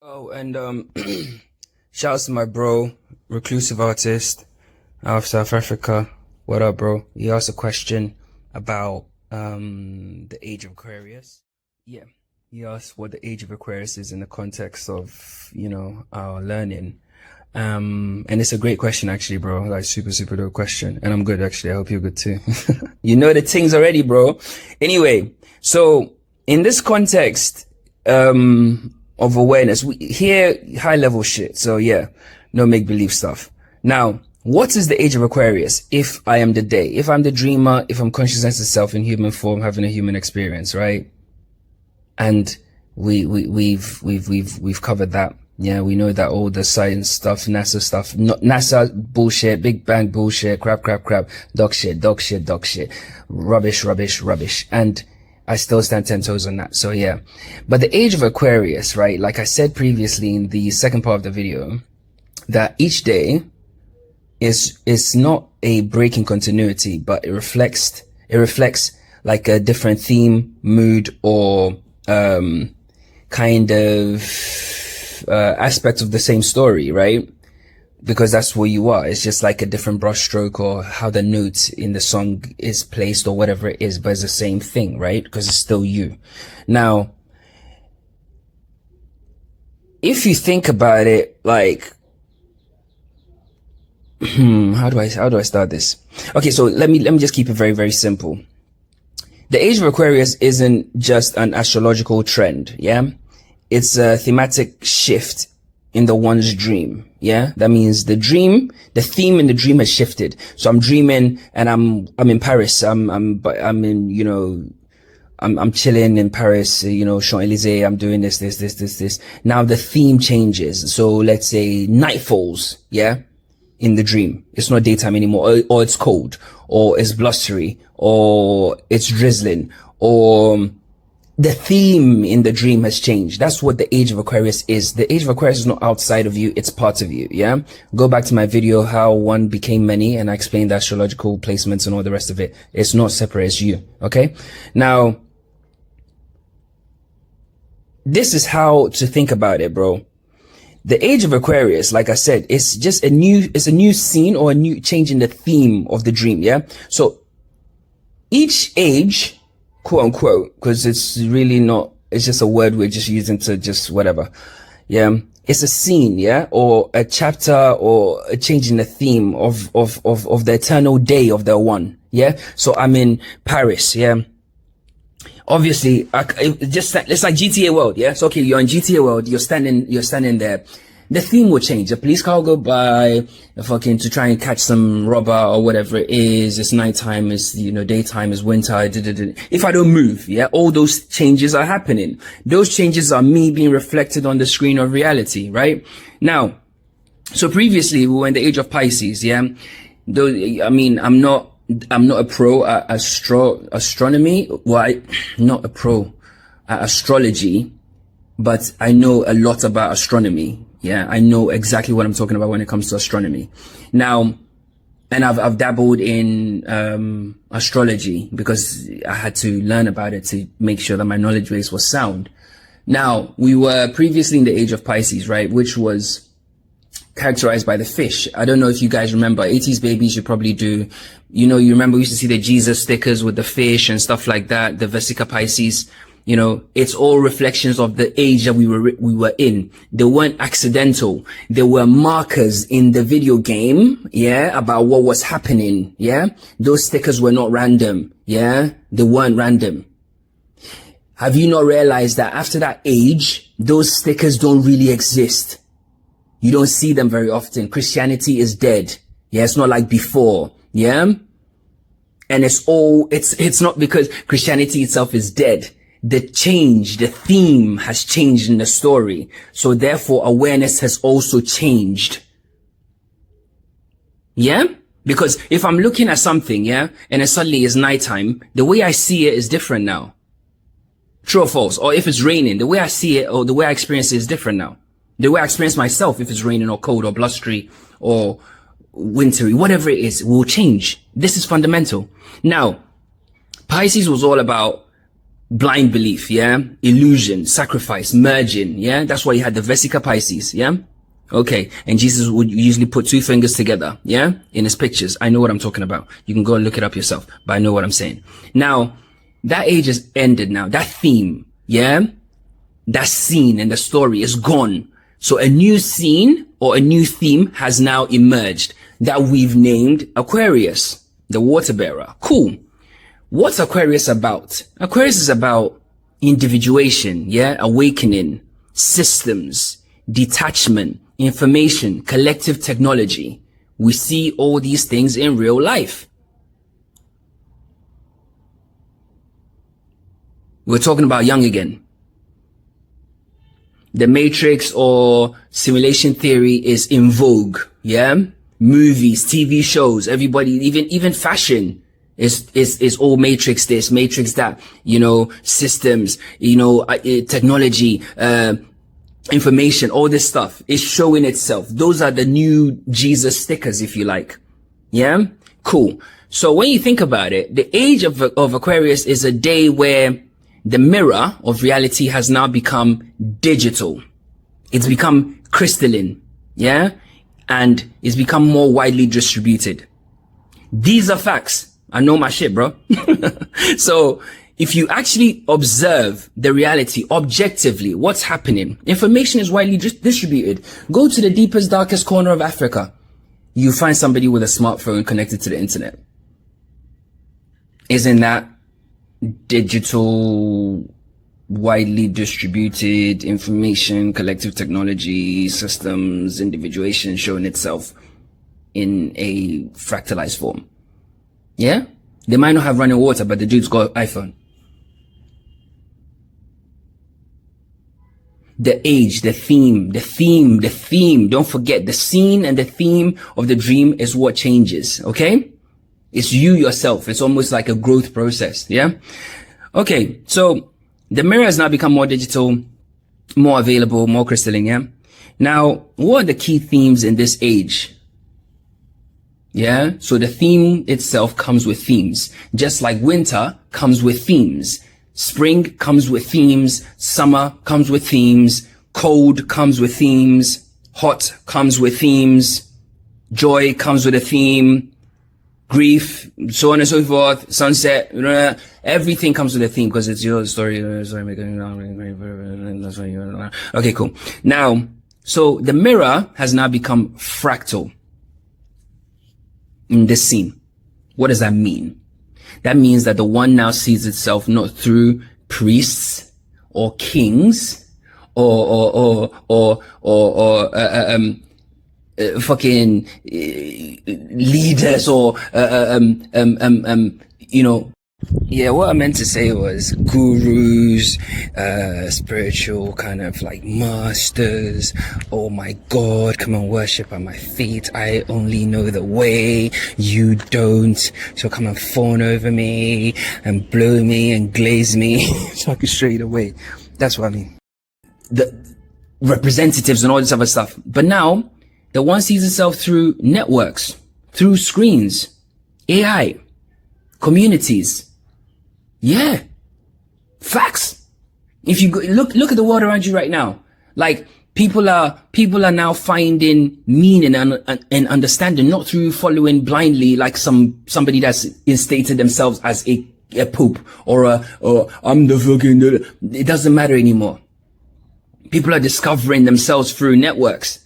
Oh, and shouts to my bro, reclusive artist out of South Africa. What up, bro? He asked a question about the age of Aquarius. Yeah, he asked what the age of Aquarius is in the context of, our learning. And it's a great question actually, bro. Like super dope question. And I'm good actually. I hope you're good too. You know the things already, bro. Anyway, so in this context, of awareness, we hear high level shit. So yeah, no make believe stuff. Now, what is the age of Aquarius? If I am the day, if I'm the dreamer, if I'm consciousness itself in human form, having a human experience, right? And we've covered that. Yeah, we know that all the science stuff, NASA stuff, NASA bullshit, Big Bang bullshit, crap, dog shit, rubbish. And I still stand 10 toes on that. So yeah. But the age of Aquarius, right? Like I said previously in the second part of the video, that each day is not a break in continuity, but it reflects like a different theme, mood, or, kind of, aspect of the same story, right? Because that's what you are. It's just like a different brushstroke or how the note in the song is placed or whatever it is, but it's the same thing, right? Because it's still you. Now, if you think about it, like, how do I start this? Okay, so let me just keep it very simple. The age of Aquarius isn't just an astrological trend, yeah? It's a thematic shift in the one's dream. Yeah. That means the theme in the dream has shifted. So I'm dreaming and I'm in Paris. I'm in, I'm chilling in Paris, Champs-Élysées. I'm doing this. Now the theme changes. So let's say night falls. Yeah. In the dream. It's not daytime anymore, or it's cold, or it's blustery, or it's drizzling, or the theme in the dream has changed. That's what the age of Aquarius is. The age of Aquarius is not outside of you. It's part of you. Yeah. Go back to my video, how one became many, and I explained the astrological placements and all the rest of it. It's not separate. It's you. Okay. Now, this is how to think about it, bro. The age of Aquarius, like I said, it's just a new scene or a new change in the theme of the dream. Yeah. So each age, quote unquote, because it's really not, it's just a word we're just using to just whatever. Yeah. It's a scene, yeah, or a chapter or a change in the theme of the eternal day of the one. Yeah. So I'm in Paris. Yeah. Obviously, it's like GTA World. Yeah. So, okay, you're in GTA World. You're standing there. The theme will change. The police car will go by, to try and catch some robber or whatever it is. It's nighttime, it's, daytime, it's winter. If I don't move, yeah, all those changes are happening. Those changes are me being reflected on the screen of reality, right? Now, so previously we were in the age of Pisces, yeah. Though, I mean, I'm not a pro at astronomy. Well, not a pro at astrology, but I know a lot about astronomy. Yeah, I know exactly what I'm talking about when it comes to astronomy. Now, and I've dabbled in astrology because I had to learn about it to make sure that my knowledge base was sound. Now, we were previously in the age of Pisces, right, which was characterized by the fish. I don't know if you guys remember, 80s babies, you probably do. You remember we used to see the Jesus stickers with the fish and stuff like that, the Vesica Pisces. It's all reflections of the age that we were in. They weren't accidental. They were markers in the video game, yeah, about what was happening, yeah. Those stickers were not random, yeah. They weren't random. Have you not realized that after that age, those stickers don't really exist? You don't see them very often. Christianity is dead. Yeah, it's not like before, yeah. And it's not because Christianity itself is dead. The theme has changed in the story. So therefore awareness has also changed. Yeah? Because if I'm looking at something, yeah, and it suddenly is nighttime, the way I see it is different now. True or false? Or if it's raining, the way I see it or the way I experience it is different now. The way I experience myself, if it's raining or cold or blustery or wintry, whatever it is, will change. This is fundamental. Now, Pisces was all about blind belief, yeah, illusion, sacrifice, merging, yeah. That's why you had the Vesica Pisces, yeah. Okay, and Jesus would usually put two fingers together, yeah, in his pictures. I know what I'm talking about. You can go and look it up yourself, but I know what I'm saying. Now, that age is ended now. That theme, yeah, that scene and the story is gone. So a new scene or a new theme has now emerged that we've named Aquarius, the water bearer. Cool. What's Aquarius about? Aquarius is about individuation, yeah, awakening, systems, detachment, information, collective technology. We see all these things in real life. We're talking about young again. The Matrix or simulation theory is in vogue, yeah? Movies, TV shows, everybody, even fashion is all Matrix this, Matrix that, you know, systems, you know, technology, information, all this stuff is showing itself. Those are the new Jesus stickers, if you like. Yeah? Cool. So when you think about it, the age of Aquarius is a day where the mirror of reality has now become digital. It's become crystalline. Yeah? And it's become more widely distributed. These are facts. I know my shit, bro. So if you actually observe the reality objectively, what's happening, information is widely distributed. Go to the deepest, darkest corner of Africa. You find somebody with a smartphone connected to the internet. Isn't that digital, widely distributed information, collective technology, systems, individuation showing itself in a fractalized form? Yeah? They might not have running water, but the dude's got an iPhone. The age, the theme. Don't forget, the scene and the theme of the dream is what changes, okay? It's you yourself. It's almost like a growth process, yeah? Okay, so the mirror has now become more digital, more available, more crystalline, yeah? Now, what are the key themes in this age? Yeah, so the theme itself comes with themes. Just like winter comes with themes. Spring comes with themes. Summer comes with themes. Cold comes with themes. Hot comes with themes. Joy comes with a theme. Grief, so on and so forth. Sunset, everything comes with a theme because it's your story. Okay, cool. Now, so the mirror has now become fractal in this scene. What does that mean? That means that the one now sees itself not through priests or kings or fucking leaders or you know. Yeah, what I meant to say was gurus, spiritual kind of like masters. Oh my God, come and worship at my feet. I only know the way, you don't. So come and fawn over me and blow me and glaze me so I can show you the way. That's what I mean. The representatives and all this other stuff. But now, the one sees itself through networks, through screens, AI, communities. Yeah. Facts. If you go, look at the world around you right now. Like, people are now finding meaning and understanding, not through following blindly like somebody that's instated themselves as a poop or I'm the fucking, it doesn't matter anymore. People are discovering themselves through networks,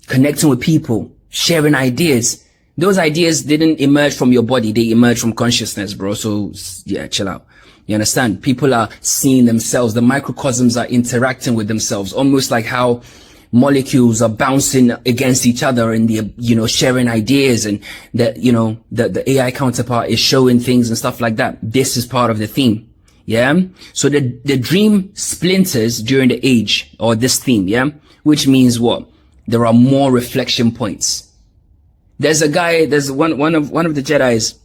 connecting with people, sharing ideas. Those ideas didn't emerge from your body. They emerged from consciousness, bro. So yeah, chill out. You understand? People are seeing themselves. The microcosms are interacting with themselves, almost like how molecules are bouncing against each other and the, you know, sharing ideas, and that, you know, the AI counterpart is showing things and stuff like that. This is part of the theme. Yeah. So the dream splinters during the age or this theme. Yeah. Which means what? There are more reflection points. There's a guy, there's one of the Jedis.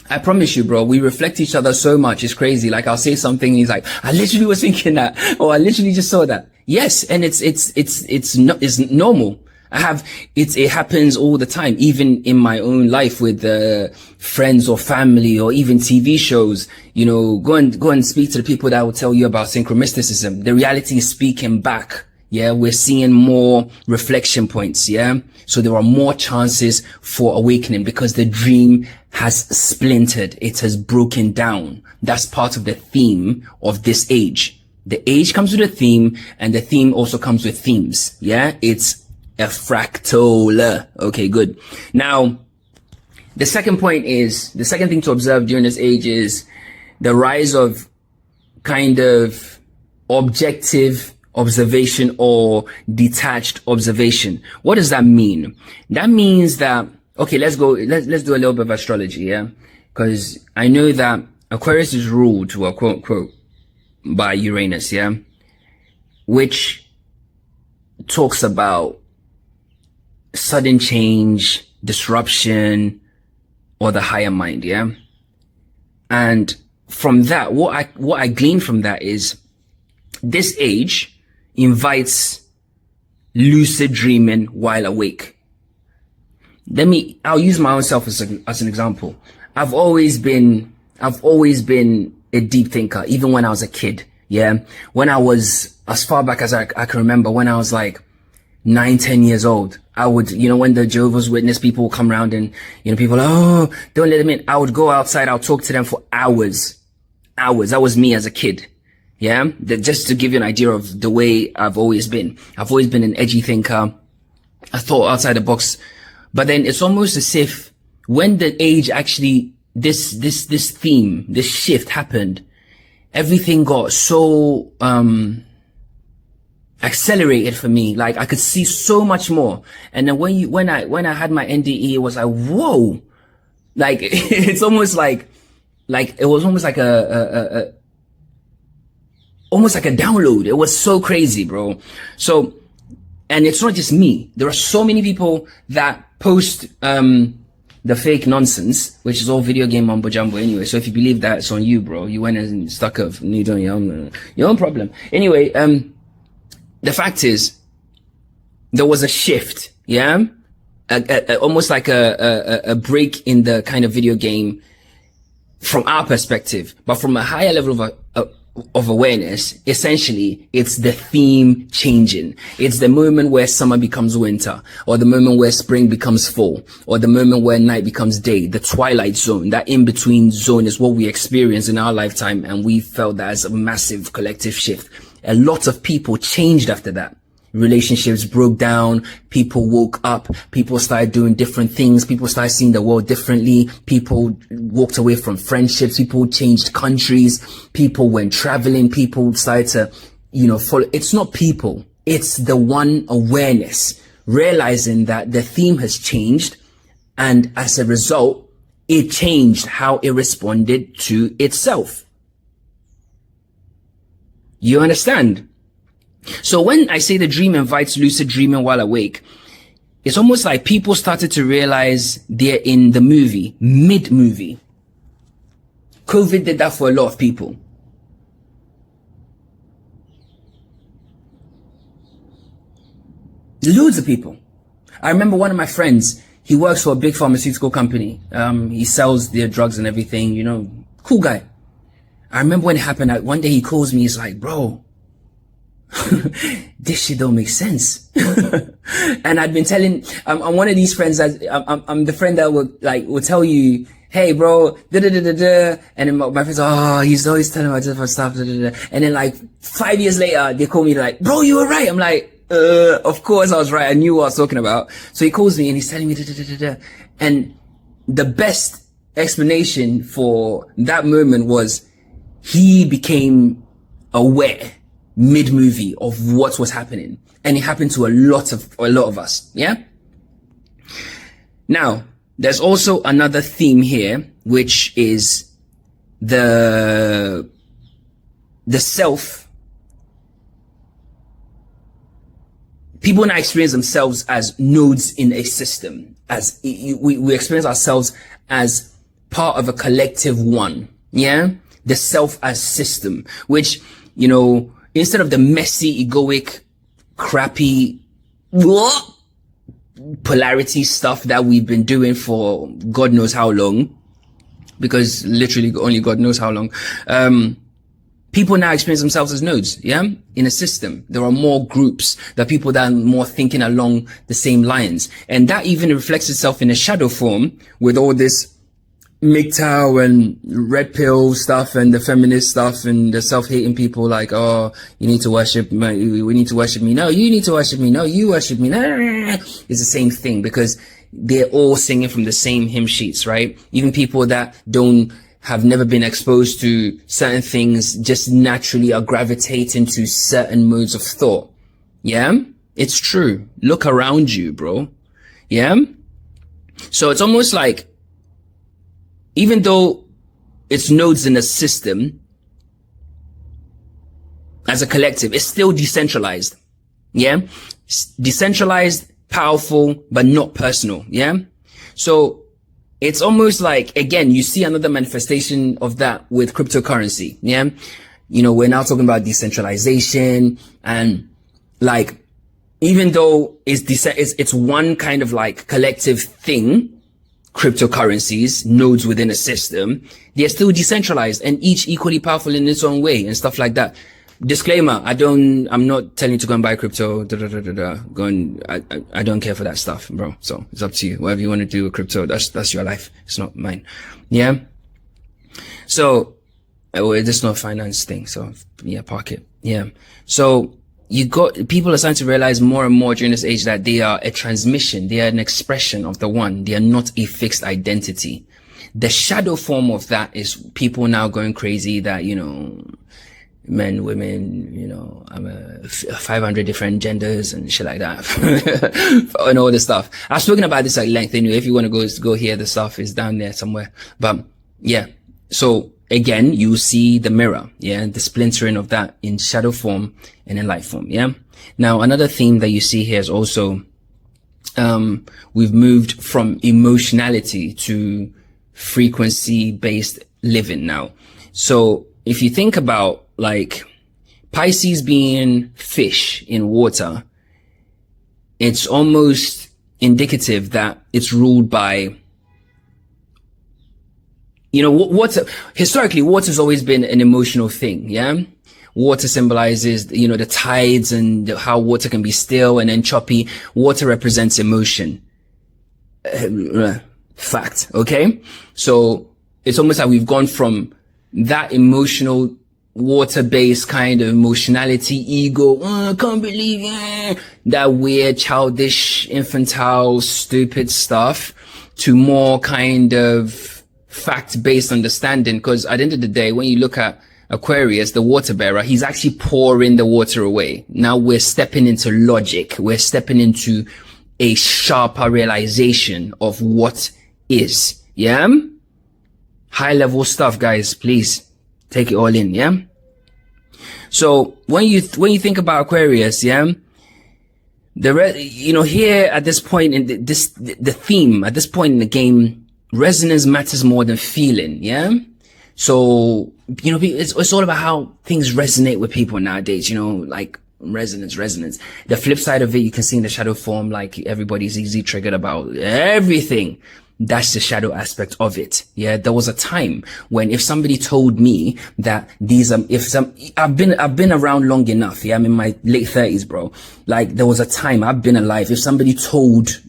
I promise you, bro, we reflect each other so much. It's crazy. Like, I'll say something and he's like, I literally was thinking that, or I literally just saw that. Yes. And it's normal. It happens all the time, even in my own life with friends or family or even TV shows. You know, go and speak to the people that will tell you about synchromysticism. The reality is speaking back. Yeah, we're seeing more reflection points. Yeah, so there are more chances for awakening because the dream has splintered. It has broken down. That's part of the theme of this age. The age comes with a theme, and the theme also comes with themes. Yeah, it's a fractal. Okay, good. Now, the second thing to observe during this age is the rise of kind of objective observation or detached observation. What does that mean? That means that, okay, let's do a little bit of astrology, yeah? Because I know that Aquarius is ruled, well, quote unquote, by Uranus, yeah? Which talks about sudden change, disruption, or the higher mind, yeah? And from that, what I glean from that is this age invites lucid dreaming while awake. I'll use my own self as an example. I've always been a deep thinker, even when I was a kid. Yeah. When I was, as far back as I can remember, when I was like 9-10 years old, I would, you know, when the Jehovah's Witness people would come around and, you know, people, oh, don't let them in. I would go outside. I'll talk to them for hours. That was me as a kid. Yeah. Just to give you an idea of the way I've always been. I've always been an edgy thinker. I thought outside the box. But then it's almost as if when the age actually, this theme, this shift happened, everything got so, accelerated for me. Like I could see so much more. And then when I had my NDE, it was like, whoa, like it's almost like it was almost like almost like a download. It was so crazy, bro. So, and it's not just me. There are so many people that post, the fake nonsense, which is all video game mumbo jumbo anyway. So if you believe that, it's on you, bro. You went and stuck up. You doing your own problem. Anyway, the fact is, there was a shift, yeah? Almost like a break in the kind of video game from our perspective, but from a higher level of awareness. Essentially, it's the theme changing. It's the moment where summer becomes winter, or the moment where spring becomes fall, or the moment where night becomes day. The twilight zone, that in-between zone, is what we experience in our lifetime, and we felt that as a massive collective shift. A lot of people changed after that. Relationships broke down. People woke up. People started doing different things. People started seeing the world differently. People walked away from friendships. People changed countries. People went traveling. People started to, you know, follow. It's not people. It's the one awareness, realizing that the theme has changed. And as a result, it changed how it responded to itself. You understand? So when I say the dream invites lucid dreaming while awake, it's almost like people started to realize they're in the movie, mid-movie. COVID did that for a lot of people. Loads of people. I remember one of my friends, he works for a big pharmaceutical company. He sells their drugs and everything, you know, cool guy. I remember when it happened, one day he calls me, he's like, bro, this shit don't make sense. And I'd been telling, I'm one of these friends that, I'm the friend that will tell you, hey bro, da-da-da-da-da. And then my friends, oh, he's always telling me different stuff, da-da-da. And then like 5 years later, they call me like, bro, you were right. I'm like, of course I was right. I knew what I was talking about. So he calls me and he's telling me da-da-da-da-da. And the best explanation for that moment was he became aware mid-movie of what was happening. And it happened to a lot of us. Yeah. Now, there's also another theme here, which is the self. People now experience themselves as nodes in a system, as we experience ourselves as part of a collective one. Yeah. The self as system, which, you know, instead of the messy, egoic, crappy polarity stuff that we've been doing for God knows how long, because literally only God knows how long, people now experience themselves as nodes, yeah? In a system. There are more groups. There are people that are more thinking along the same lines. And that even reflects itself in a shadow form with all this MGTOW and red pill stuff and the feminist stuff and the self-hating people like, oh, you need to worship me. We need to worship me. No, you need to worship me. No, you worship me. It's the same thing because they're all singing from the same hymn sheets, right? Even people that have never been exposed to certain things just naturally are gravitating to certain modes of thought. Yeah? It's true. Look around you, bro. Yeah? So it's almost like, even though it's nodes in a system, as a collective, it's still decentralized. Yeah? Decentralized, powerful, but not personal. Yeah? So it's almost like, again, you see another manifestation of that with cryptocurrency. Yeah? You know, we're now talking about decentralization and like, even though it's one kind of like collective thing, cryptocurrencies, nodes within a system, they're still decentralized and each equally powerful in its own way and stuff like that. Disclaimer, I'm not telling you to go and buy crypto, I don't care for that stuff, bro. So it's up to you. Whatever you want to do with crypto, that's your life. It's not mine. Yeah. So, this is not a finance thing. So yeah, park it. Yeah. So, people are starting to realize more and more during this age that they are a transmission. They are an expression of the one. They are not a fixed identity. The shadow form of that is people now going crazy that, you know, men, women, you know, I'm 500 different genders and shit like that. And all this stuff. I've spoken about this at length anyway. If you want to go hear the stuff, is down there somewhere. But yeah. So again, you see the mirror, yeah, the splintering of that in shadow form and in light form, yeah. Now, another theme that you see here is also, we've moved from emotionality to frequency-based living now. So, if you think about, like, Pisces being fish in water, it's almost indicative that it's ruled by, you know, water, historically, water's always been an emotional thing, yeah? Water symbolizes, you know, the tides and how water can be still and then choppy. Water represents emotion. Fact, okay? So, it's almost like we've gone from that emotional, water-based kind of emotionality, ego, I can't believe that weird, childish, infantile, stupid stuff, to more kind of fact-based understanding. Because at the end of the day, when you look at Aquarius, the water bearer, he's actually pouring the water away. Now we're stepping into logic. We're stepping into a sharper realization of what is. Yeah? High level stuff, guys. Please take it all in. Yeah? So when you think about Aquarius, yeah, you know, here at this point in the theme at this point in the game, resonance matters more than feeling, yeah? So, you know, it's all about how things resonate with people nowadays, you know, like resonance. The flip side of it, you can see in the shadow form, like everybody's easily triggered about everything. That's the shadow aspect of it. Yeah. There was a time when if somebody told me that I've been around long enough. Yeah. I'm in my late 30s, bro. Like there was a time I've been alive. If somebody told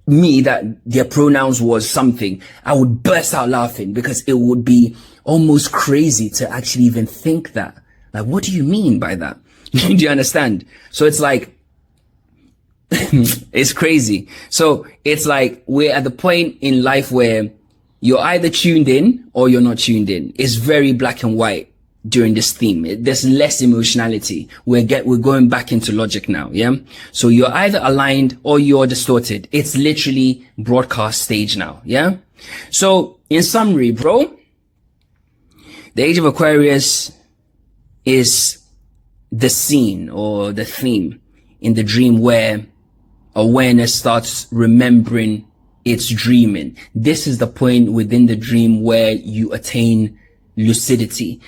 me that their pronouns was something, I would burst out laughing because it would be almost crazy to actually even think that. Like, what do you mean by that? Do you understand? So it's like, it's crazy. So it's like we're at the point in life where you're either tuned in or you're not tuned in. It's very black and white during this theme. There's less emotionality. We're going back into logic now. Yeah. So you're either aligned or you're distorted. It's literally broadcast stage now. Yeah. So in summary, bro, the age of Aquarius is the scene or the theme in the dream where awareness starts remembering its dreaming. This is the point within the dream where you attain lucidity.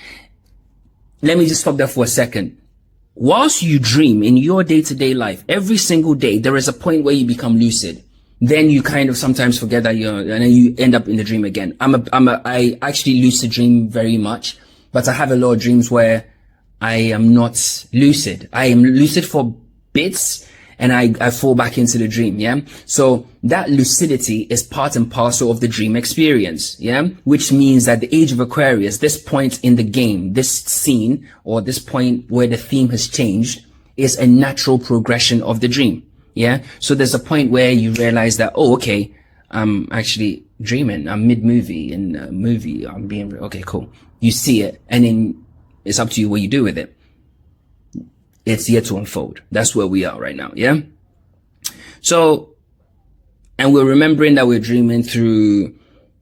Let me just stop there for a second. whilst you dream in your day-to-day life, every single day, there is a point where you become lucid. Then you kind of sometimes forget that and then you end up in the dream again. I actually lucid dream very much, but I have a lot of dreams where I am not lucid. I am lucid for bits and I fall back into the dream. Yeah. So that lucidity is part and parcel of the dream experience. Yeah. Which means that the age of Aquarius, this point in the game, this scene, or this point where the theme has changed, is a natural progression of the dream. Yeah. So there's a point where you realize that, oh, okay, I'm actually dreaming. I'm mid-movie in a movie. I'm being, okay, cool. You see it, and then it's up to you what you do with it. It's yet to unfold. That's where we are right now. Yeah. So, and we're remembering that we're dreaming through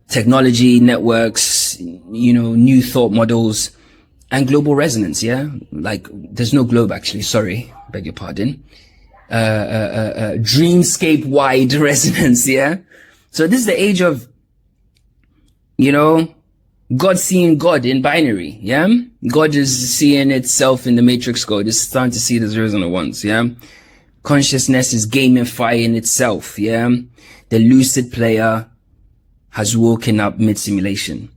technology, networks, new thought models, and global resonance. Yeah. Like, there's no globe actually. Sorry. Beg your pardon. Dreamscape wide resonance. Yeah. So this is the age of, God seeing God in binary. Yeah. God is seeing itself in the matrix code. It's starting to see the zeros and the ones. Yeah. Consciousness is gamifying itself. Yeah. The lucid player has woken up mid simulation.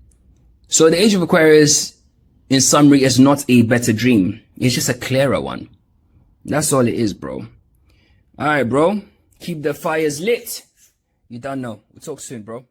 So the age of Aquarius, in summary, is not a better dream. It's just a clearer one. That's all it is, bro. All right, bro. Keep the fires lit. You don't know. We'll talk soon, bro.